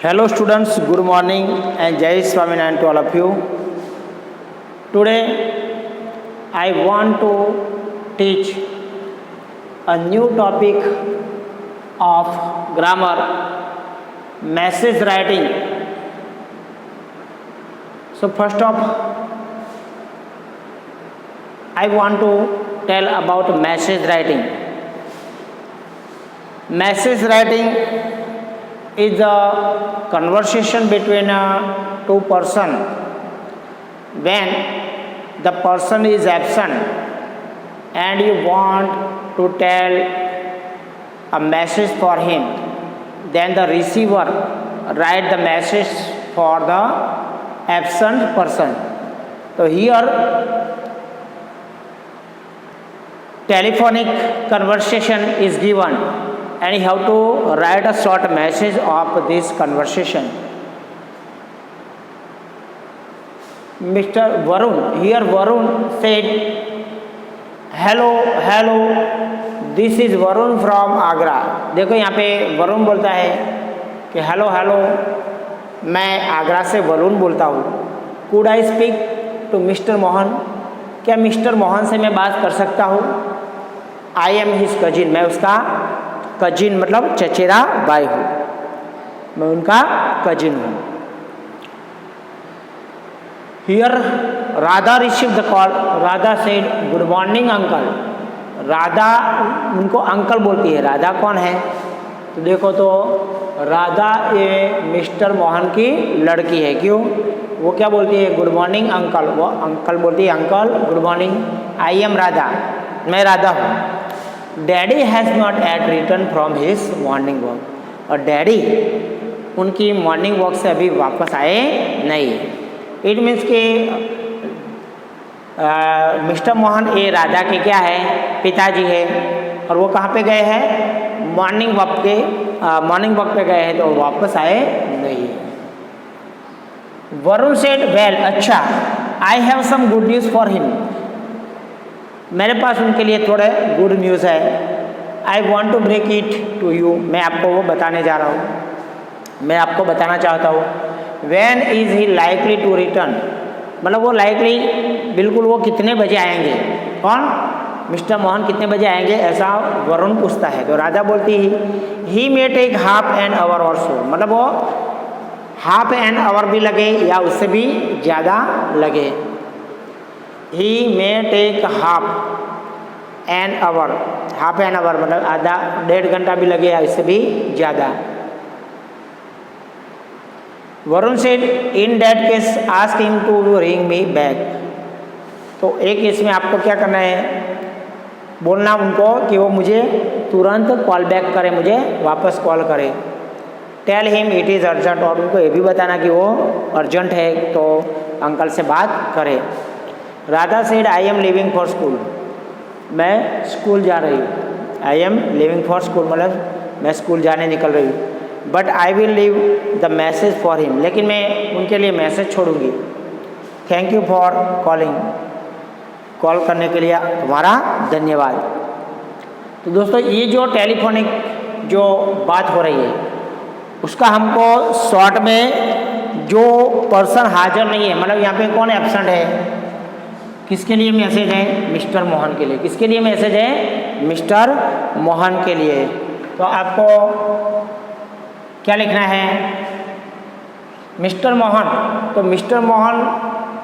Hello students, good morning and Jai Swaminarayan to all of you. Today I want to teach a new topic of grammar, message writing. So first off, I want to tell about message writing. Message writing is a conversation between two person when the person is absent and you want to tell a message for him, then the receiver write the message for the absent person. So here telephonic conversation is given and you have to write a short message of this conversation. Mr. Varun, here Varun said, hello, this is Varun from Agra. देखो यहाँ पे वरुण बोलता है कि hello मैं आगरा से वरुण बोलता हूँ. Could I speak to Mr. Mohan? क्या मिस्टर मोहन से मैं बात कर सकता हूँ? I am his cousin, मैं उसका कजिन मतलब चचेरा भाई हूँ, मैं उनका कजिन हूँ. Here Radha receive the call. Radha said good morning uncle. Radha उनको अंकल बोलती है. राधा कौन है? तो देखो तो राधा ये मिस्टर मोहन की लड़की है. क्यों? वो क्या बोलती है? Good morning uncle. वो अंकल बोलती है uncle good morning. I am Radha, मैं राधा हूँ. Daddy has not at return from his morning walk. और डैडी उनकी मॉर्निंग वॉक से अभी वापस आए नहीं. इट मीन्स कि मिस्टर मोहन ये राधा के क्या है? पिताजी है. और वो कहाँ पे गए हैं? मॉर्निंग वॉक पे गए हैं, तो वापस आए नहीं. वरुण सेड वेल, अच्छा, I have some good news for him. मेरे पास उनके लिए थोड़े गुड न्यूज़ है. I want to break it to you. मैं आपको वो बताने जा रहा हूँ, मैं आपको बताना चाहता हूँ. When is he likely to return, मतलब वो लाइकली बिल्कुल वो कितने बजे आएंगे? कौन? मिस्टर मोहन कितने बजे आएंगे ऐसा वरुण पूछता है. तो राधा बोलती he may take half an hour और सो, मतलब वो हाफ एन आवर भी लगे या उससे भी ज़्यादा लगे. He may take half an hour मतलब आधा 1.5 घंटा भी लगे या इससे भी ज़्यादा. Varun said in that case ask him to ring me back. तो एक केस में आपको क्या करना है? बोलना उनको कि वो मुझे तुरंत कॉल बैक करे, मुझे वापस कॉल करे. Tell him it is urgent, और उनको ये भी बताना कि वो अर्जेंट है तो अंकल से बात करे. Radha said I am leaving for school, मैं स्कूल जा रही हूँ. I am leaving for school मतलब मैं स्कूल जाने निकल रही हूँ. But I will leave the message for him, लेकिन मैं उनके लिए मैसेज छोड़ूंगी. Thank you for calling, call करने के लिए तुम्हारा धन्यवाद. तो दोस्तों ये जो टेलीफोनिक जो बात हो रही है उसका हमको शॉर्ट में जो पर्सन हाजिर नहीं है, मतलब यहाँ पे कौन एब्सेंट है, किसके लिए मैसेज है? मिस्टर मोहन के लिए. किसके लिए मैसेज है? मिस्टर मोहन के लिए. तो आपको क्या लिखना है? मिस्टर मोहन. तो मिस्टर मोहन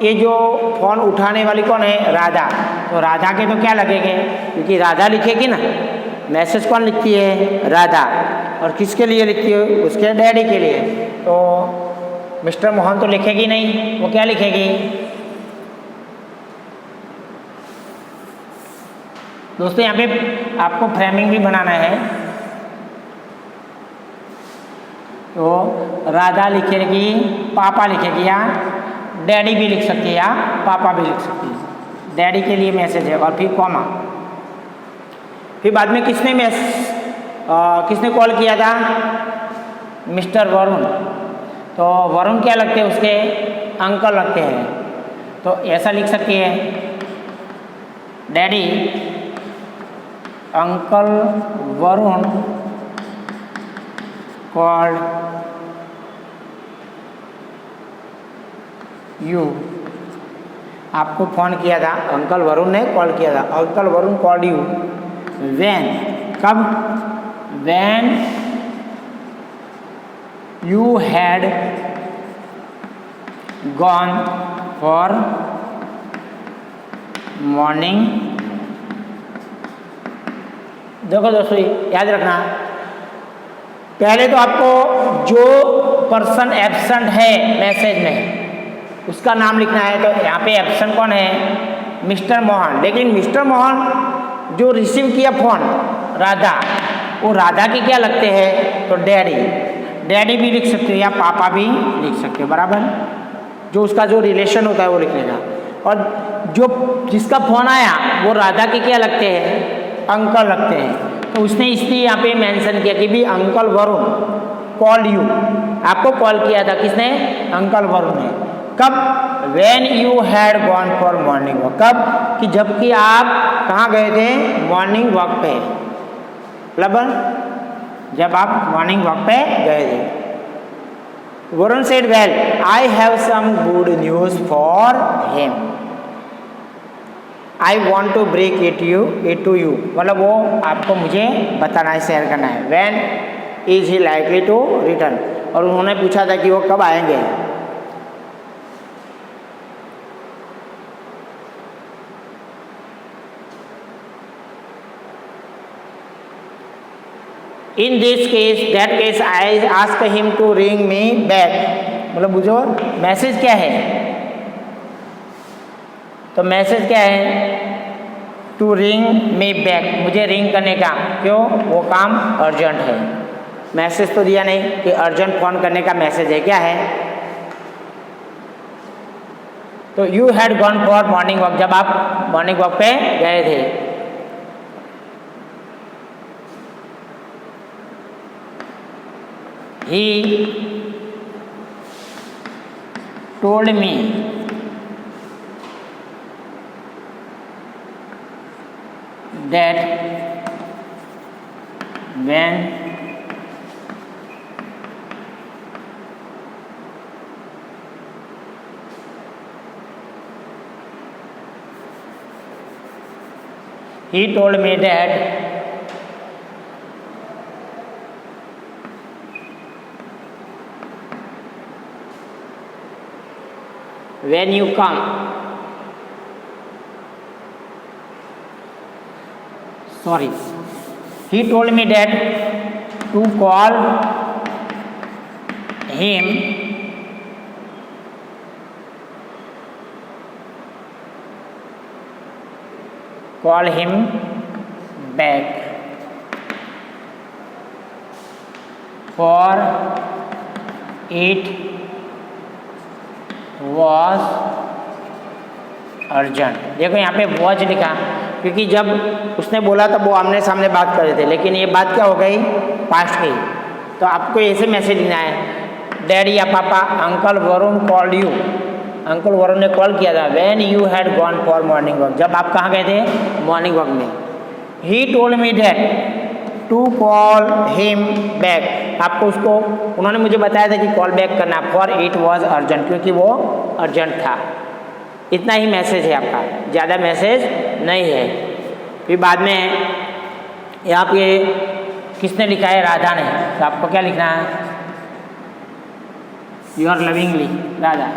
ये जो फ़ोन उठाने वाली कौन है? राधा. तो राधा के तो क्या लगेंगे? क्योंकि राधा लिखेगी ना. मैसेज कौन लिखती है? राधा. और किसके लिए लिखती है? उसके डैडी के लिए. तो मिस्टर मोहन तो लिखेगी नहीं, वो क्या लिखेगी? दोस्तों यहाँ पे आपको फ्रेमिंग भी बनाना है. तो राधा लिखेगी, पापा लिखेगी, या डैडी भी लिख सकती है या पापा भी लिख सकती है. डैडी के लिए मैसेज है और फिर कॉमा. फिर बाद में किसने कॉल किया था? मिस्टर वरुण. तो वरुण क्या लगते हैं? उसके अंकल लगते हैं. तो ऐसा लिख सकती है daddy Uncle Varun called you, आपको फ़ोन किया था, अंकल वरुण ने कॉल किया था, uncle Varun called you when, कब, when you had gone for morning. देखो दोस्तों याद रखना, पहले तो आपको जो पर्सन एब्सेंट है मैसेज में उसका नाम लिखना है। तो यहाँ पे एब्सेंट कौन है, मिस्टर मोहन, लेकिन मिस्टर मोहन जो रिसीव किया फ़ोन राधा, वो राधा के क्या लगते हैं, तो डैडी, डैडी भी लिख सकते हो या पापा भी लिख सकते हो, बराबर। जो उसका जो रिलेशन होता है वो लिखने का। और जो जिसका फ़ोन आया वो राधा के क्या लगते हैं, अंकल लगते हैं। तो उसने इसलिए यहाँ पे मेंशन किया कि भी अंकल वरुण कॉल यू, आपको कॉल किया था किसने, अंकल वरुण ने। कब, when you had gone for morning walk, कब, कि जबकि आप कहाँ गए थे, मॉर्निंग वॉक पे, मतलब जब आप मॉर्निंग वॉक पे गए थे। Varun said well I have some good news for him, I want to break it to you, मतलब वो आपको मुझे बताना है, शेयर करना है। When is he likely to return, और उन्होंने पूछा था कि वो कब आएंगे। In this case that case I ask him to ring me back, मतलब बुझो मैसेज क्या है, तो मैसेज क्या है, टू रिंग मी बैक, मुझे रिंग करने का, क्यों, वो काम अर्जेंट है। मैसेज तो दिया नहीं कि अर्जेंट फ़ोन करने का मैसेज है, क्या है, तो you had gone for morning walk, जब आप मॉर्निंग वॉक पे गए थे। He told me that when he told me that when you come, sorry, he told me that to call him back for it was urgent. देखो यहाँ पे was लिखा क्योंकि जब उसने बोला तब वो आमने सामने बात कर रहे थे, लेकिन ये बात क्या हो गई, पास्ट गई। तो आपको ऐसे मैसेज देना है, डैडी या पापा, uncle Varun called you, uncle Varun ने कॉल किया था, when you had gone for morning walk, जब आप कहाँ गए थे, मॉर्निंग वॉक में। He told me that to call him back, आपको उसको, उन्होंने मुझे बताया था कि कॉल बैक करना, फॉर इट वॉज अर्जेंट, क्योंकि वो अर्जेंट था। इतना ही मैसेज है आपका, ज़्यादा मैसेज नहीं है। फिर बाद में यहाँ पे किसने लिखा है, राधा ने, तो आपको क्या लिखना है, you are lovingly Radha.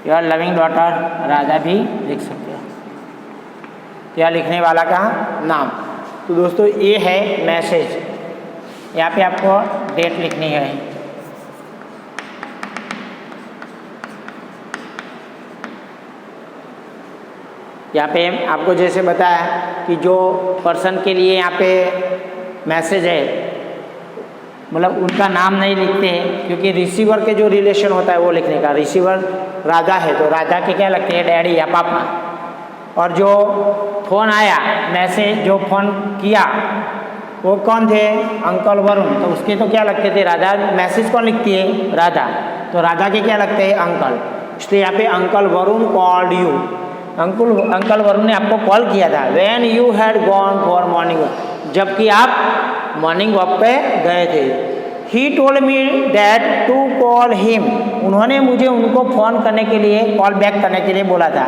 Your loving daughter Radha भी लिख सकते हो, क्या लिखने वाला का नाम। तो दोस्तों ये है मैसेज, यहाँ पे आपको डेट लिखनी है। यहाँ पे आपको जैसे बताया कि जो पर्सन के लिए यहाँ पे मैसेज है, मतलब उनका नाम नहीं लिखते हैं, क्योंकि रिसीवर के जो रिलेशन होता है वो लिखने का। रिसीवर राधा है तो राधा के क्या लगते हैं, डैडी या पापा। और जो फ़ोन आया, मैसेज जो फ़ोन किया वो कौन थे, अंकल वरुण, तो उसके तो क्या लगते थे, राधा। मैसेज कौन लिखती है, राधा, तो राधा के क्या लगते हैं, अंकल। इसलिए यहाँ पे uncle Varun called you, uncle Varun ने आपको कॉल किया था। When you had gone for morning walk, जबकि आप मॉर्निंग वॉक पे गए थे। He told me that to call him, उन्होंने मुझे उनको फ़ोन करने के लिए, कॉल बैक करने के लिए बोला था।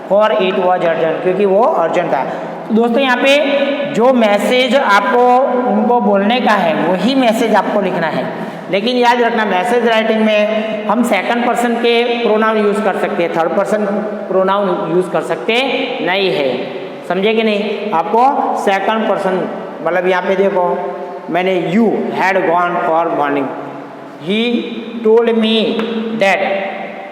फॉर इट वॉज अर्जेंट, क्योंकि वो अर्जेंट था। तो दोस्तों यहाँ पे जो मैसेज आपको उनको बोलने का है वही मैसेज आपको लिखना है। लेकिन याद रखना मैसेज राइटिंग में हम सेकंड पर्सन के प्रोनाउन यूज़ कर सकते हैं, थर्ड पर्सन प्रोनाउन यूज़ कर सकते नहीं है। समझे कि नहीं? आपको सेकंड पर्सन, मतलब यहाँ पे देखो मैंने you had gone for morning, he told me that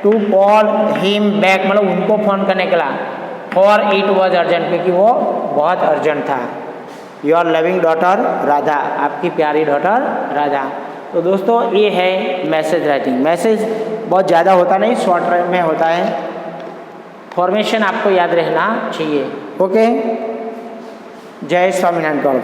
to call him back, मतलब उनको फ़ोन करने के लिए। फॉर इट वॉज अर्जेंट, क्योंकि वो बहुत अर्जेंट था। योर लविंग डॉटर राधा, आपकी प्यारी डॉटर राधा। तो दोस्तों ये है मैसेज राइटिंग। मैसेज बहुत ज़्यादा होता नहीं, शॉर्ट में होता है। फॉर्मेशन आपको याद रहना चाहिए। ओके, जय स्वामीनारायण।